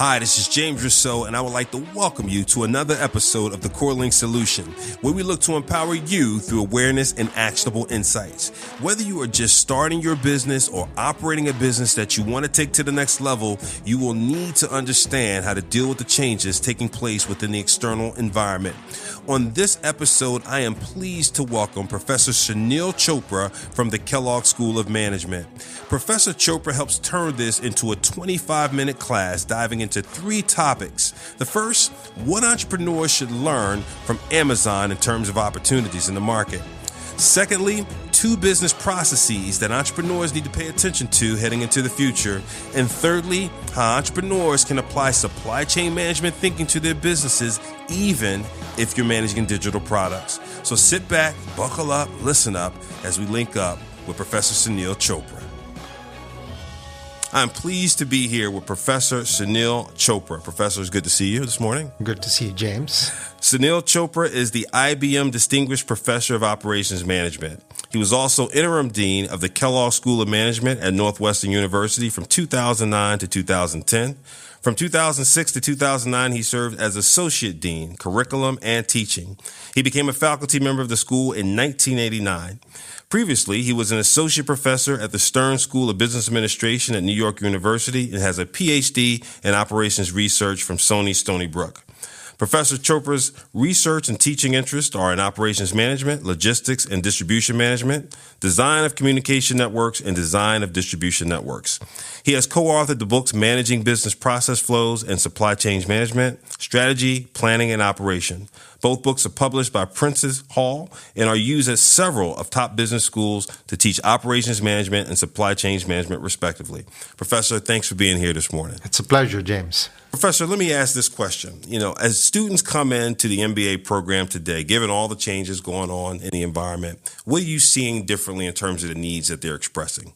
Hi, this is James Rosseau, and I would like to welcome you to another episode of the CoreLink Solution, where we look to empower you through awareness and actionable insights. Whether you are just starting your business or operating a business that you want to take to the next level, you will need to understand how to deal with the changes taking place within the external environment. On this episode, I am pleased to welcome Professor Sunil Chopra from the Kellogg School of Management. Professor Chopra helps turn this into a 25-minute class diving into three topics. The first, what entrepreneurs should learn from Amazon in terms of opportunities in the market. Secondly, two business processes that entrepreneurs need to pay attention to heading into the future. And thirdly, how entrepreneurs can apply supply chain management thinking to their businesses, even if you're managing digital products. So sit back, buckle up, listen up as we link up with Professor Sunil Chopra. I'm pleased to be here with Professor Sunil Chopra. Professor, it's good to see you this morning. Good to see you, James. Sunil Chopra is the IBM Distinguished Professor of Operations Management. He was also interim dean of the Kellogg School of Management at Northwestern University from 2009 to 2010. From 2006 to 2009, he served as associate dean, curriculum and teaching. He became a faculty member of the school in 1989. Previously, he was an associate professor at the Stern School of Business Administration at New York University and has a PhD in operations research from SUNY Stony Brook. Professor Chopra's research and teaching interests are in operations management, logistics and distribution management, design of communication networks, and design of distribution networks. He has co-authored the books Managing Business Process Flows and Supply Chain Management, Strategy, Planning, and Operation. Both books are published by Princess Hall and are used at several of top business schools to teach operations management and supply chain management, respectively. Professor, thanks for being here this morning. It's a pleasure, James. Professor, let me ask this question. As students come into the MBA program today, given all the changes going on in the environment, what are you seeing differently in terms of the needs that they're expressing?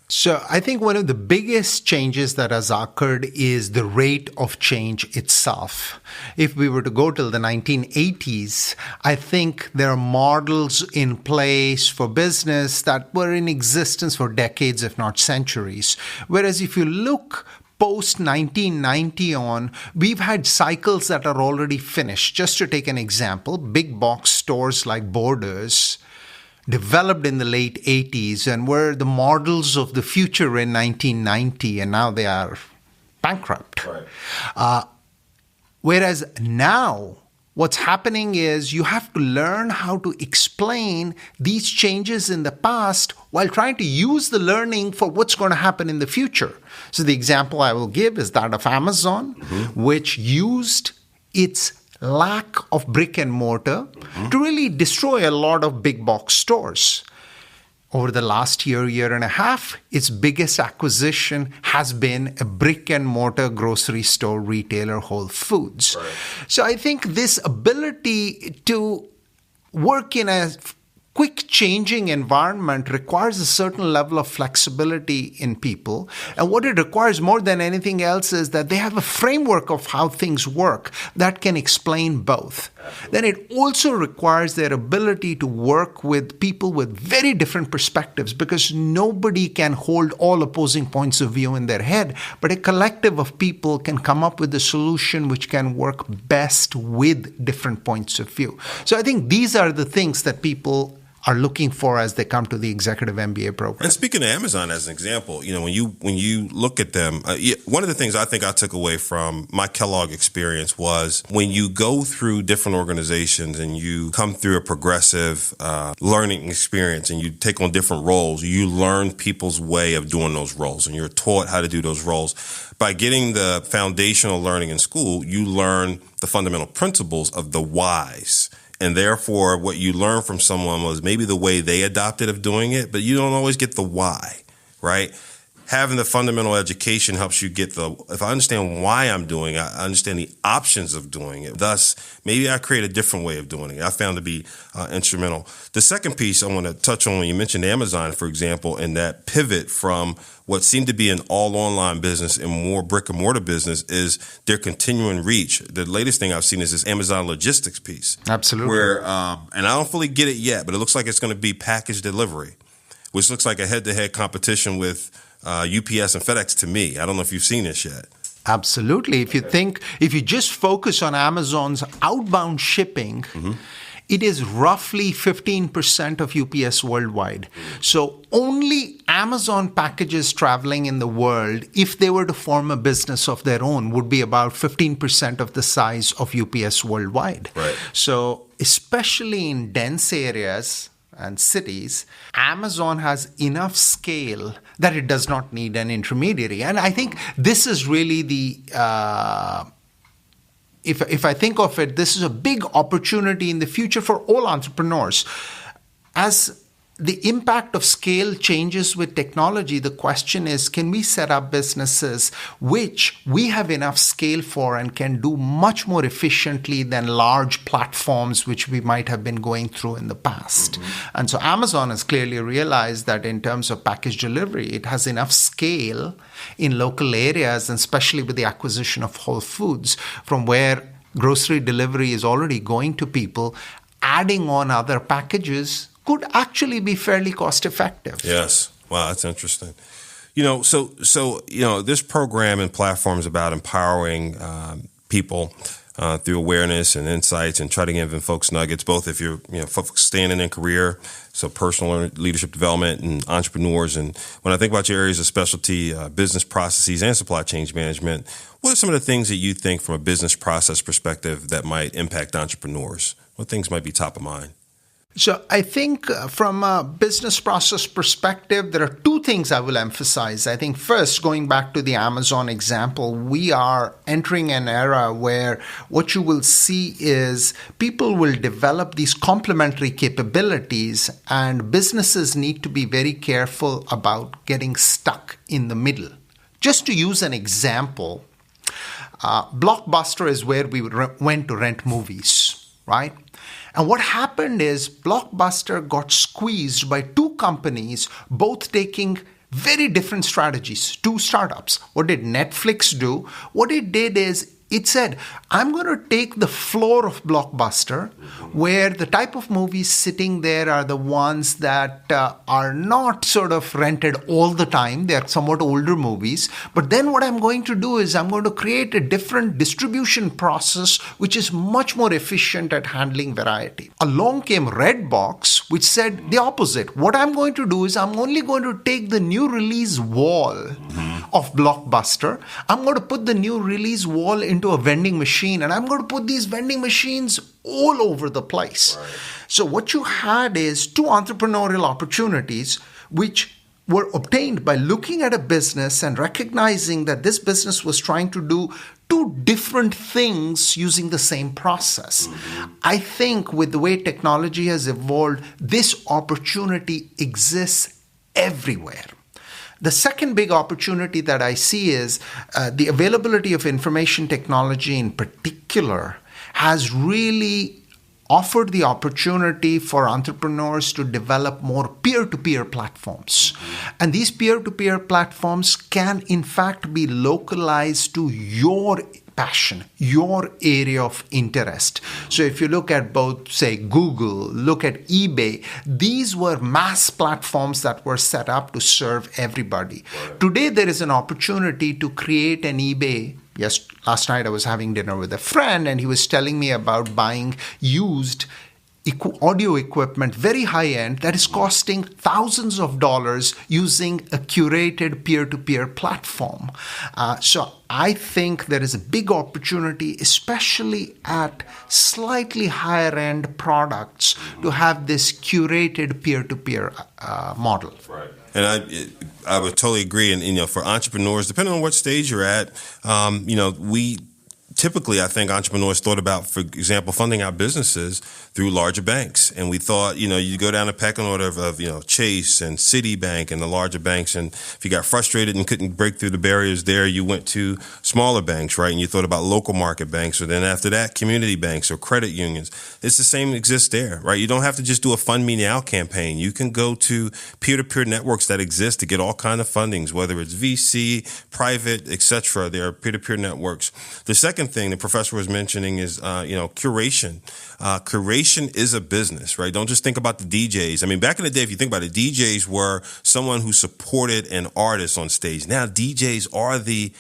So I think one of the biggest changes that has occurred is the rate of change itself. If we were to go till the 1980s, I think there are models in place for business that were in existence for decades, if not centuries. Whereas if you look post-1990 on, we've had cycles that are already finished. Just to take an example, big box stores like Borders developed in the late 80s and were the models of the future in 1990, and now they are bankrupt. Right. Whereas now, what's happening is you have to learn how to explain these changes in the past while trying to use the learning for what's going to happen in the future. So the example I will give is that of Amazon, which used its lack of brick and mortar to really destroy a lot of big box stores. Over the last year and a half, its biggest acquisition has been a brick and mortar grocery store retailer, Whole Foods. Right. So I think this ability to work in a quick changing environment requires a certain level of flexibility in people. And what it requires more than anything else is that they have a framework of how things work that can explain both. Then it also requires their ability to work with people with very different perspectives, because nobody can hold all opposing points of view in their head, but a collective of people can come up with a solution which can work best with different points of view. So I think these are the things that people are looking for as they come to the executive MBA program. And speaking of Amazon as an example, when you look at them, one of the things I think I took away from my Kellogg experience was when you go through different organizations and you come through a progressive learning experience and you take on different roles, you learn people's way of doing those roles and you're taught how to do those roles. By getting the foundational learning in school, you learn the fundamental principles of the whys. And therefore, what you learn from someone was maybe the way they adopted of doing it, but you don't always get the why, right? Having the fundamental education helps you get if I understand why I'm doing it, I understand the options of doing it. Thus, maybe I create a different way of doing it. I found to be instrumental. The second piece I want to touch on when you mentioned Amazon, for example, and that pivot from what seemed to be an all online business and more brick and mortar business is their continuing reach. The latest thing I've seen is this Amazon logistics piece. Absolutely. Where, and I don't fully get it yet, but it looks like it's going to be package delivery, which looks like a head-to-head competition with UPS and FedEx to me. I don't know if you've seen this yet. Absolutely. If you just focus on Amazon's outbound shipping, it is roughly 15% of UPS worldwide. So only Amazon packages traveling in the world, if they were to form a business of their own, would be about 15% of the size of UPS worldwide. Right. So especially in dense areas and cities, Amazon has enough scale that it does not need an intermediary. And I think this is really if I think of it, this is a big opportunity in the future for all entrepreneurs. As the impact of scale changes with technology, the question is, can we set up businesses which we have enough scale for and can do much more efficiently than large platforms which we might have been going through in the past? And so Amazon has clearly realized that in terms of package delivery, it has enough scale in local areas, and especially with the acquisition of Whole Foods, from where grocery delivery is already going to people, adding on other packages could actually be fairly cost effective. Yes. Wow, that's interesting. So this program and platform is about empowering people through awareness and insights, and try to give folks nuggets, both if you're folks staying in their career, so personal leadership development and entrepreneurs. And when I think about your areas of specialty, business processes and supply chain management, what are some of the things that you think from a business process perspective that might impact entrepreneurs? What things might be top of mind? So I think from a business process perspective, there are two things I will emphasize. I think first, going back to the Amazon example, we are entering an era where what you will see is people will develop these complementary capabilities, and businesses need to be very careful about getting stuck in the middle. Just to use an example, Blockbuster is where we went to rent movies, right? And what happened is Blockbuster got squeezed by two companies, both taking very different strategies, two startups. What did Netflix do? What it did is it said, I'm going to take the floor of Blockbuster, where the type of movies sitting there are the ones that are not sort of rented all the time. They're somewhat older movies. But then what I'm going to do is I'm going to create a different distribution process, which is much more efficient at handling variety. Along came Redbox, which said the opposite. What I'm going to do is I'm only going to take the new release wall of Blockbuster. I'm going to put the new release wall into a vending machine, and I'm going to put these vending machines all over the place. Right. So what you had is two entrepreneurial opportunities which were obtained by looking at a business and recognizing that this business was trying to do two different things using the same process. I think with the way technology has evolved, this opportunity exists everywhere. The second big opportunity that I see is the availability of information technology in particular has really offered the opportunity for entrepreneurs to develop more peer-to-peer platforms. And these peer-to-peer platforms can in fact be localized to your passion, your area of interest. So if you look at both, say, Google, look at eBay, these were mass platforms that were set up to serve everybody. Right. Today, there is an opportunity to create an eBay. Yes, last night I was having dinner with a friend, and he was telling me about buying used audio equipment, very high-end, that is costing thousands of dollars using a curated peer-to-peer platform. So I think there is a big opportunity, especially at slightly higher-end products, to have this curated peer-to-peer model. Right. And I would totally agree. And for entrepreneurs, depending on what stage you're at, we typically, I think entrepreneurs thought about, for example, funding our businesses through larger banks. And we thought, you go down the pecking order of Chase and Citibank and the larger banks. And if you got frustrated and couldn't break through the barriers there, you went to smaller banks, right? And you thought about local market banks, or then after that, community banks or credit unions. It's the same exists there, right? You don't have to just do a Fund Me Now campaign. You can go to peer-to-peer networks that exist to get all kinds of fundings, whether it's VC, private, etc. There are peer-to-peer networks. The second thing the professor was mentioning is, curation. Curation is a business, right? Don't just think about the DJs. I mean, back in the day, if you think about it, DJs were someone who supported an artist on stage. Now DJs are the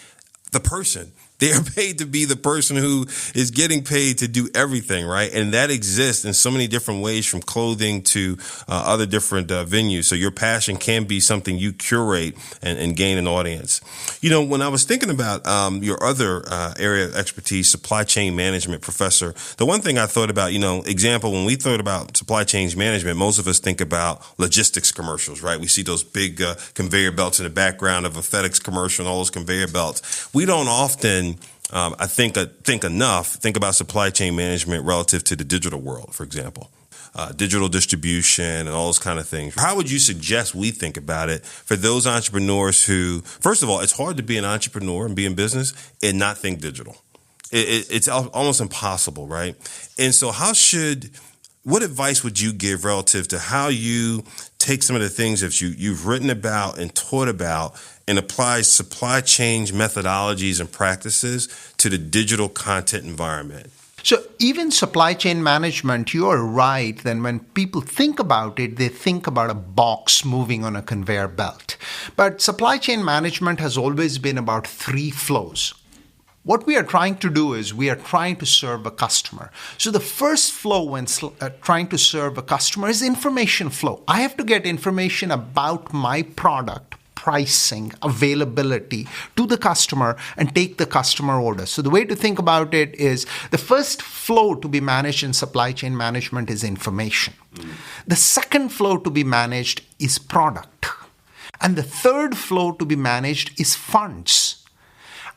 the person. They are paid to be the person who is getting paid to do everything, right? And that exists in so many different ways, from clothing to other different venues. So your passion can be something you curate and gain an audience. When I was thinking about your other area of expertise, supply chain management, Professor, the one thing I thought about, example, when we thought about supply chain management, most of us think about logistics commercials, right? We see those big conveyor belts in the background of a FedEx commercial and all those conveyor belts. We don't often I think about supply chain management relative to the digital world, for example, digital distribution and all those kind of things. How would you suggest we think about it for those entrepreneurs who, first of all, it's hard to be an entrepreneur and be in business and not think digital. It's almost impossible, right? And so what advice would you give relative to how you take some of the things that you've written about and taught about and apply supply chain methodologies and practices to the digital content environment? So even supply chain management, you are right. Then when people think about it, they think about a box moving on a conveyor belt. But supply chain management has always been about 3 flows. What we are trying to do is we are trying to serve a customer. So the first flow when trying to serve a customer is information flow. I have to get information about my product, pricing, availability to the customer and take the customer order. So the way to think about it is the first flow to be managed in supply chain management is information. The second flow to be managed is product. And the third flow to be managed is funds.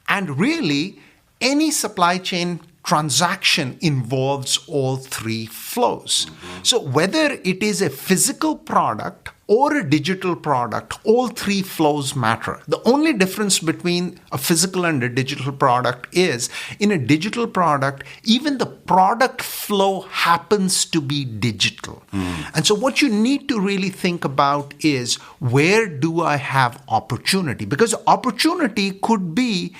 And really, any supply chain transaction involves all 3 flows. So whether it is a physical product or a digital product, all 3 flows matter. The only difference between a physical and a digital product is in a digital product, even the product flow happens to be digital. And so what you need to really think about is, where do I have opportunity? Because opportunity could be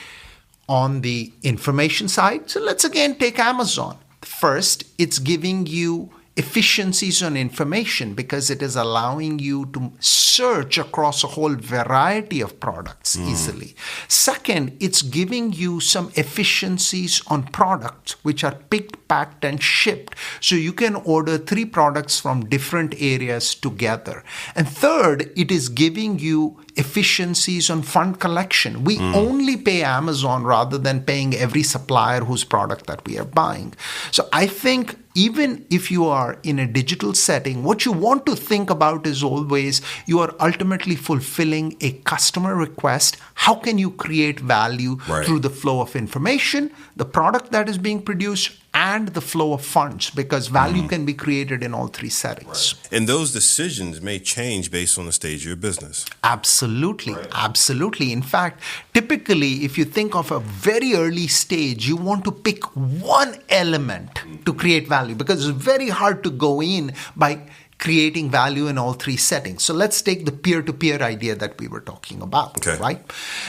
on the information side. So let's again take Amazon. First, it's giving you efficiencies on information because it is allowing you to search across a whole variety of products easily. Second, it's giving you some efficiencies on products which are picked, packed, and shipped. So you can order 3 products from different areas together. And third, it is giving you efficiencies on fund collection. We only pay Amazon rather than paying every supplier whose product that we are buying. So I think even if you are in a digital setting, what you want to think about is always you are ultimately fulfilling a customer request. How can you create value through the flow of information, the product that is being produced, and the flow of funds, because value can be created in all 3 settings. And those decisions may change based on the stage of your business. Absolutely. Absolutely. In fact, typically, if you think of a very early stage, you want to pick one element to create value, because it's very hard to go in by creating value in all 3 settings. So let's take the peer-to-peer idea that we were talking about, right?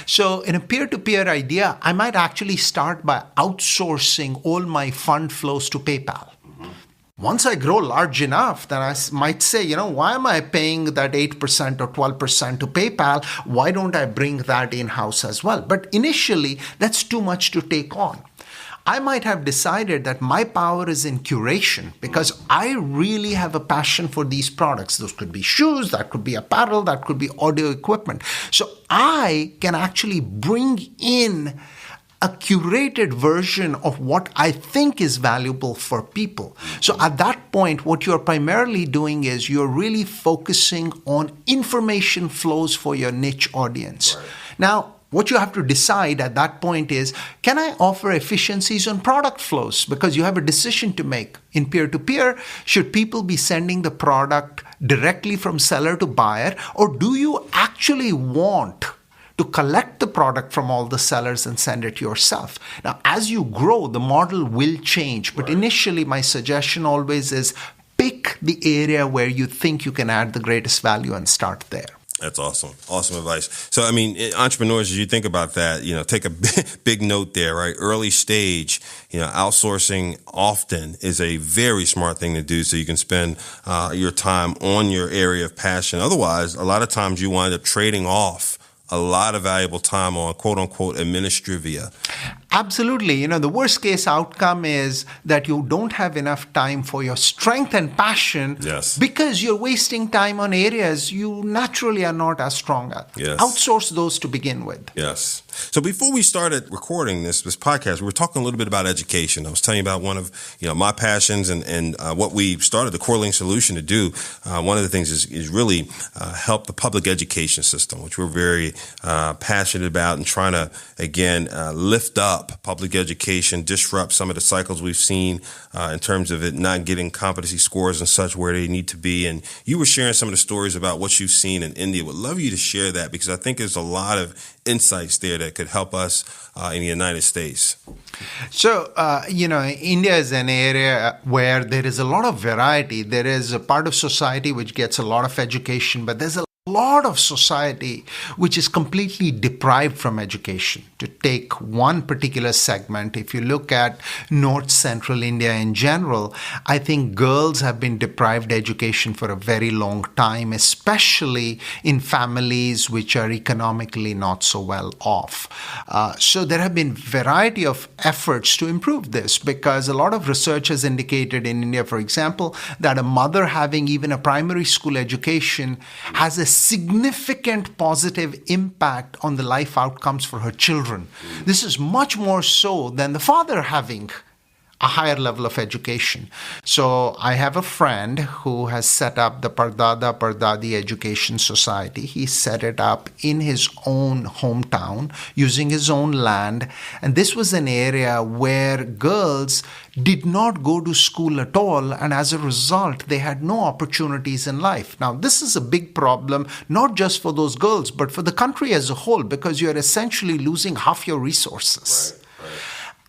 So in a peer-to-peer idea, I might actually start by outsourcing all my fund flows to PayPal. Once I grow large enough, then I might say, why am I paying that 8% or 12% to PayPal? Why don't I bring that in-house as well? But initially, that's too much to take on. I might have decided that my power is in curation because I really have a passion for these products. Those could be shoes, that could be apparel, that could be audio equipment. So I can actually bring in a curated version of what I think is valuable for people. So at that point, what you're primarily doing is you're really focusing on information flows for your niche audience. Now, what you have to decide at that point is, can I offer efficiencies on product flows? Because you have a decision to make. In peer-to-peer, should people be sending the product directly from seller to buyer? Or do you actually want to collect the product from all the sellers and send it yourself? Now, as you grow, the model will change. But initially, my suggestion always is pick the area where you think you can add the greatest value and start there. That's awesome. Awesome advice. So, entrepreneurs, as you think about that, take a big note there, right? Early stage, outsourcing often is a very smart thing to do so you can spend your time on your area of passion. Otherwise, a lot of times you wind up trading off a lot of valuable time on quote unquote administrivia. Absolutely. The worst case outcome is that you don't have enough time for your strength and passion because you're wasting time on areas you naturally are not as strong at. Yes. Outsource those to begin with. Yes. So before we started recording this podcast, we were talking a little bit about education. I was telling you about one of my passions and what we started the Core Link Solution to do. One of the things is really help the public education system, which we're very passionate about, and trying to, again, lift up public education, disrupt some of the cycles we've seen in terms of it not getting competency scores and such where they need to be. And you were sharing some of the stories about what you've seen in India. Would love you to share that, because I think there's a lot of insights there that could help us in the United States. So, India is an area where there is a lot of variety. There is a part of society which gets a lot of education, but there's a lot of society which is completely deprived from education. To take one particular segment, if you look at North Central India in general, I think girls have been deprived education for a very long time, especially in families which are economically not so well off. So there have been variety of efforts to improve this, because a lot of research has indicated in India, for example, that a mother having even a primary school education has a significant positive impact on the life outcomes for her children. This is much more so than the father having a higher level of education. So I have a friend who has set up the Pardada Pardadi Education Society. He set it up in his own hometown using his own land. And this was an area where girls did not go to school at all. And as a result, they had no opportunities in life. Now, this is a big problem, not just for those girls, but for the country as a whole, because you're essentially losing half your resources. Right.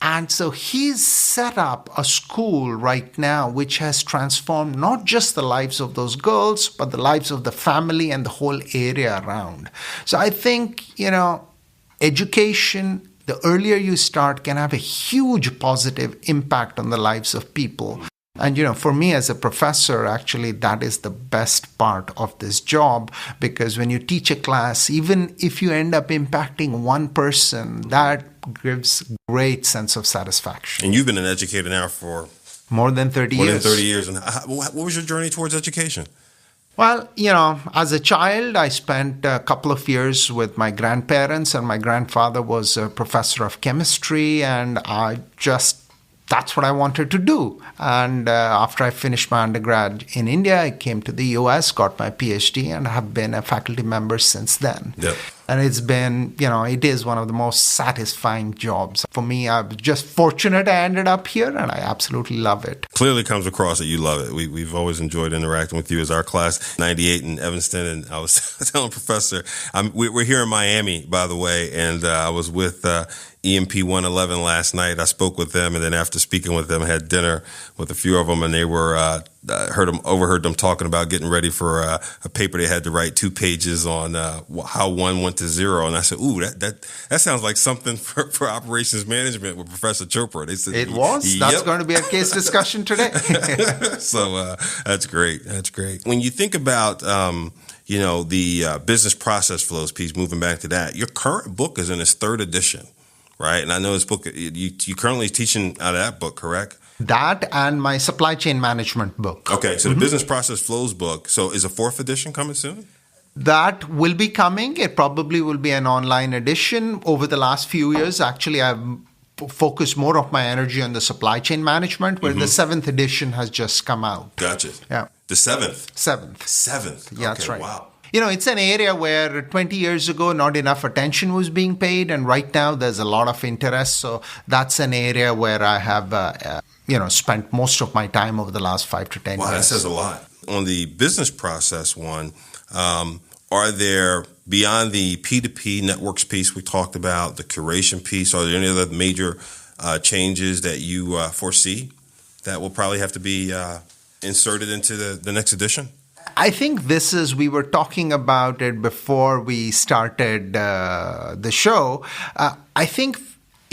And so he's set up a school right now which has transformed not just the lives of those girls, but the lives of the family and the whole area around. So I think, education, the earlier you start, can have a huge positive impact on the lives of people. And, for me as a professor, actually, that is the best part of this job, because when you teach a class, even if you end up impacting one person, that gives great sense of satisfaction. And you've been an educator now for more than 30 years. More than 30 years. And what was your journey towards education? Well, as a child, I spent a couple of years with my grandparents, and my grandfather was a professor of chemistry, and that's what I wanted to do. And after I finished my undergrad in India, I came to the US, got my PhD, and have been a faculty member since then. Yep. And it's been, it is one of the most satisfying jobs. For me, I'm just fortunate I ended up here, and I absolutely love it. Clearly comes across that you love it. We've always enjoyed interacting with you as our class 98 in Evanston. And I was telling Professor, we're here in Miami, by the way, and I was with EMP 111 last night. I spoke with them, and then after speaking with them, I had dinner with a few of them, and they were overheard them talking about getting ready for a paper they had to write 2 pages on how 1 went to 0. And I said, "Ooh, that sounds like something for operations management with Professor Chopra." They said it was. That's going to be a case discussion today. So that's great. That's great. When you think about the business process flows piece, moving back to that, your current book is in its 3rd edition. Right. And I know this book, you currently teaching out of that book, correct? That and my supply chain management book. Okay. So the Business Process Flows book. So is a 4th edition coming soon? That will be coming. It probably will be an online edition. Over the last few years, actually, I've focused more of my energy on the supply chain management, where the 7th edition has just come out. Gotcha. Yeah. The 7th? 7th. Yeah, that's right. Wow. It's an area where 20 years ago, not enough attention was being paid. And right now, there's a lot of interest. So that's an area where I have, spent most of my time over the last 5 to 10 years. Wow, that says a lot. On the business process one, are there, beyond the P2P networks piece we talked about, the curation piece, are there any other major changes that you foresee that will probably have to be inserted into the next edition? I think we were talking about it before we started the show. I think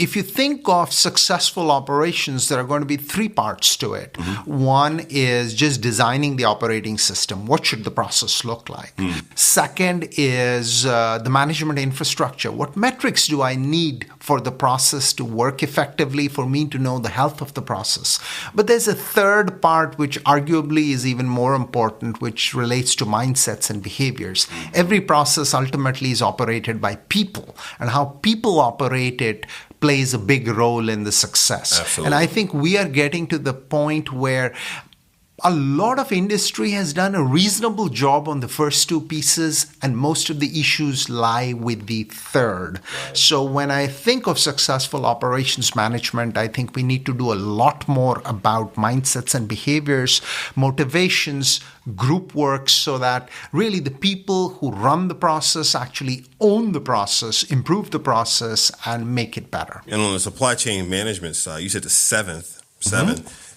if you think of successful operations, there are going to be three parts to it. One is just designing the operating system. What should the process look like? Second is the management infrastructure. What metrics do I need for the process to work effectively, for me to know the health of the process? But there's a third part which arguably is even more important, which relates to mindsets and behaviors. Every process ultimately is operated by people, and how people operate it plays a big role in the success. Absolutely. And I think we are getting to the point where a lot of industry has done a reasonable job on the first two pieces, and most of the issues lie with the third. Right. So when I think of successful operations management, I think we need to do a lot more about mindsets and behaviors, motivations, group work, so that really the people who run the process actually own the process, improve the process, and make it better. And on the supply chain management side, you said the seventh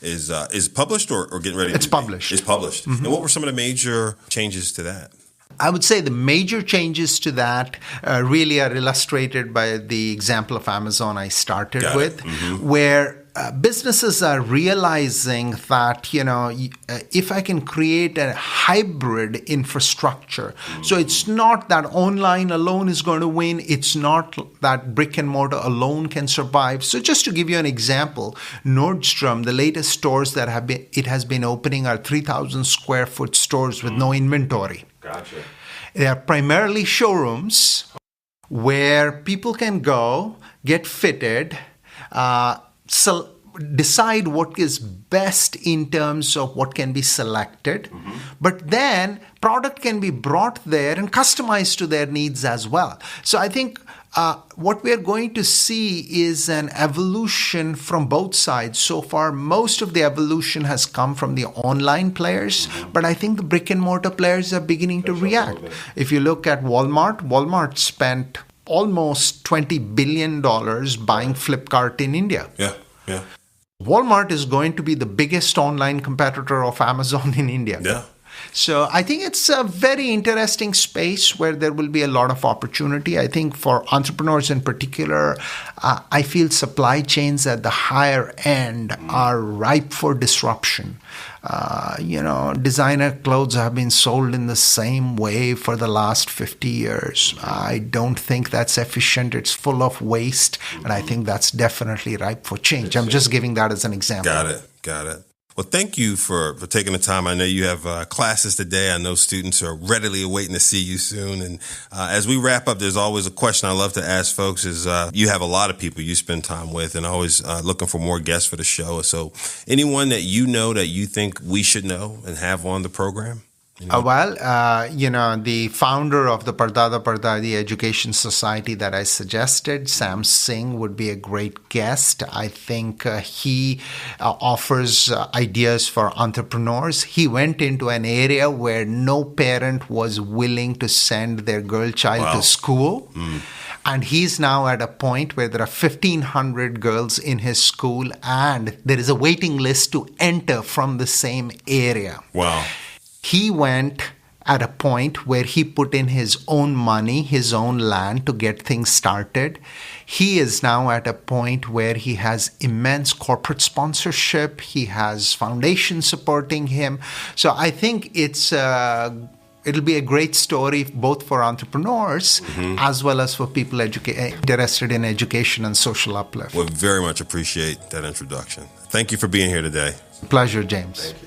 is published or getting ready? It's published. It's published. And what were some of the major changes to that? I would say the major changes to that really are illustrated by the example of Amazon I started with, where businesses are realizing that, if I can create a hybrid infrastructure, so it's not that online alone is going to win, it's not that brick and mortar alone can survive. So just to give you an example, Nordstrom, the latest stores that it has been opening are 3,000 square foot stores with no inventory. Gotcha. They are primarily showrooms where people can go, get fitted, decide what is best in terms of what can be selected, but then product can be brought there and customized to their needs as well. So I think what we are going to see is an evolution from both sides. So far, most of the evolution has come from the online players, but I think the brick and mortar players are beginning to react. If you look at Walmart spent almost $20 billion buying Flipkart in India. Yeah. Walmart is going to be the biggest online competitor of Amazon in India. Yeah. So I think it's a very interesting space where there will be a lot of opportunity. I think for entrepreneurs in particular, I feel supply chains at the higher end are ripe for disruption. Designer clothes have been sold in the same way for the last 50 years. I don't think that's efficient. It's full of waste. And I think that's definitely ripe for change. I'm just giving that as an example. Got it. Well, thank you for taking the time. I know you have classes today. I know students are readily awaiting to see you soon. And as we wrap up, there's always a question I love to ask folks is you have a lot of people you spend time with and always looking for more guests for the show. So anyone that you know that you think we should know and have on the program? The founder of the Pardada Pardadi Education Society that I suggested, Sam Singh, would be a great guest. I think he offers ideas for entrepreneurs. He went into an area where no parent was willing to send their girl child to school. And he's now at a point where there are 1,500 girls in his school, and there is a waiting list to enter from the same area. Wow. He went at a point where he put in his own money, his own land to get things started. He is now at a point where he has immense corporate sponsorship. He has foundations supporting him. So I think it'll be a great story both for entrepreneurs as well as for people interested in education and social uplift. We very much appreciate that introduction. Thank you for being here today. Pleasure, James. Thank you.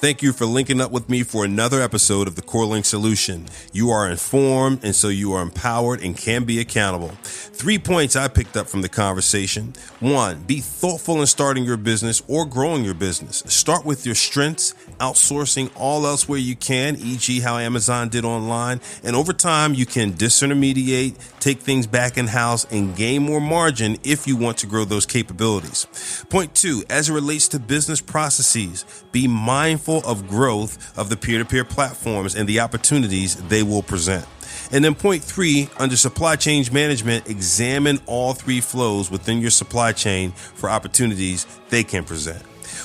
Thank you for linking up with me for another episode of the CoreLink Solution. You are informed, and so you are empowered and can be accountable. 3 points I picked up from the conversation. 1, be thoughtful in starting your business or growing your business. Start with your strengths, outsourcing all else where you can, e.g. how Amazon did online. And over time, you can disintermediate, take things back in-house, and gain more margin if you want to grow those capabilities. Point 2, as it relates to business processes, be mindful of growth of the peer-to-peer platforms and the opportunities they will present. And then point 3, under supply chain management, examine all 3 flows within your supply chain for opportunities they can present.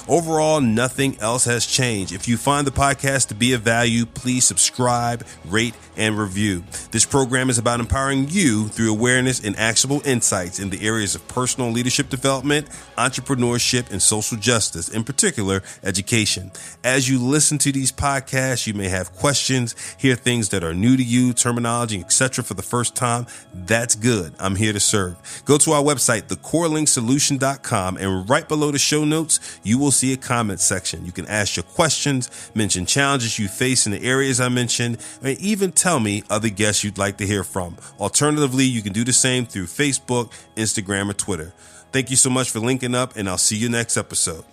Overall, nothing else has changed. If you find the podcast to be of value, please subscribe, rate, and review. This program is about empowering you through awareness and actionable insights in the areas of personal leadership development, entrepreneurship, and social justice, in particular, education. As you listen to these podcasts, you may have questions, hear things that are new to you, terminology, etc. for the first time. That's good. I'm here to serve. Go to our website, thecorelinkssolution.com, and right below the show notes, you will see a comment section. You can ask your questions, mention challenges you face in the areas I mentioned, and even tell me other guests you'd like to hear from. Alternatively, you can do the same through Facebook, Instagram, or Twitter. Thank you so much for linking up, and I'll see you next episode.